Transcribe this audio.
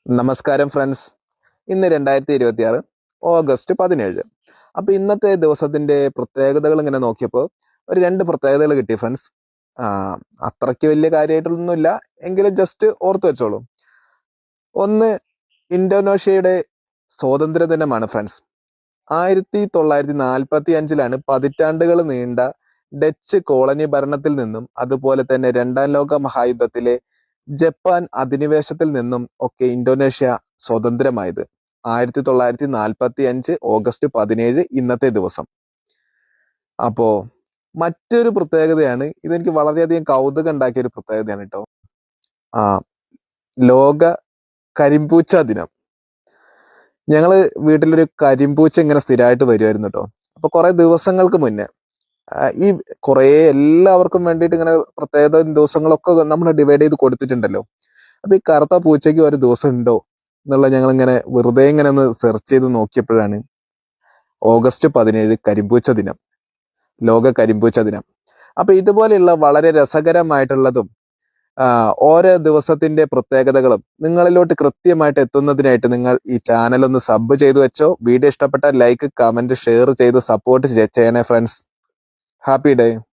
നമസ്കാരം ഫ്രണ്ട്സ്. ഇന്ന് 2026 ഓഗസ്റ്റ് 17. അപ്പൊ ഇന്നത്തെ ദിവസത്തിന്റെ പ്രത്യേകതകൾ ഇങ്ങനെ നോക്കിയപ്പോൾ ഒരു രണ്ട് പ്രത്യേകതകൾ കിട്ടി ഫ്രണ്ട്സ്. ആ അത്രയ്ക്ക് വലിയ കാര്യമായിട്ടൊന്നുമില്ല, എങ്കിലും ജസ്റ്റ് ഓർത്തു വെച്ചോളൂ. ഒന്ന്, ഇന്തോനേഷ്യയുടെ സ്വാതന്ത്ര്യ ദിനമാണ് ഫ്രണ്ട്സ്. 1945 പതിറ്റാണ്ടുകൾ നീണ്ട ഡച്ച് കോളനി ഭരണത്തിൽ നിന്നും അതുപോലെ തന്നെ രണ്ടാം ലോക മഹായുദ്ധത്തിലെ ജപ്പാൻ അധിനിവേശത്തിൽ നിന്നും ഒക്കെ ഇന്തോനേഷ്യ സ്വതന്ത്രമായത് 1945 ഓഗസ്റ്റ് 17 ഇന്നത്തെ ദിവസം. അപ്പോ മറ്റൊരു പ്രത്യേകതയാണ്, ഇതെനിക്ക് വളരെയധികം കൗതുകം ഉണ്ടാക്കിയ ഒരു പ്രത്യേകതയാണ് കേട്ടോ. ആ ലോക കരിമ്പൂച്ച ദിനം. ഞങ്ങള് വീട്ടിലൊരു കരിമ്പൂച്ച ഇങ്ങനെ സ്ഥിരമായിട്ട് വരുമായിരുന്നു കേട്ടോ. അപ്പൊ കുറെ ദിവസങ്ങൾക്ക് മുന്നേ ഈ കുറെ എല്ലാവർക്കും വേണ്ടിയിട്ട് ഇങ്ങനെ പ്രത്യേക ദിവസങ്ങളൊക്കെ നമ്മൾ ഡിവൈഡ് ചെയ്ത് കൊടുത്തിട്ടുണ്ടല്ലോ. അപ്പൊ ഈ കറുത്ത പൂച്ചയ്ക്ക് ഒരു ദിവസം ഉണ്ടോ എന്നുള്ള ഞങ്ങൾ ഇങ്ങനെ വെറുതെ ഇങ്ങനെ ഒന്ന് സെർച്ച് ചെയ്ത് നോക്കിയപ്പോഴാണ് ഓഗസ്റ്റ് 17 കരിമ്പൂച്ച ദിനം, ലോക കരിമ്പൂച്ച ദിനം. അപ്പൊ ഇതുപോലെയുള്ള വളരെ രസകരമായിട്ടുള്ളതും ഓരോ ദിവസത്തിന്റെ പ്രത്യേകതകളും നിങ്ങളിലോട്ട് കൃത്യമായിട്ട് എത്തുന്നതിനായിട്ട് നിങ്ങൾ ഈ ചാനൽ ഒന്ന് സബ് ചെയ്തു വെച്ചോ. വീഡിയോ ഇഷ്ടപ്പെട്ടാൽ ലൈക്ക്, കമന്റ്, ഷെയർ ചെയ്ത് സപ്പോർട്ട് ചെയ്യണേ ഫ്രണ്ട്സ്. Happy day.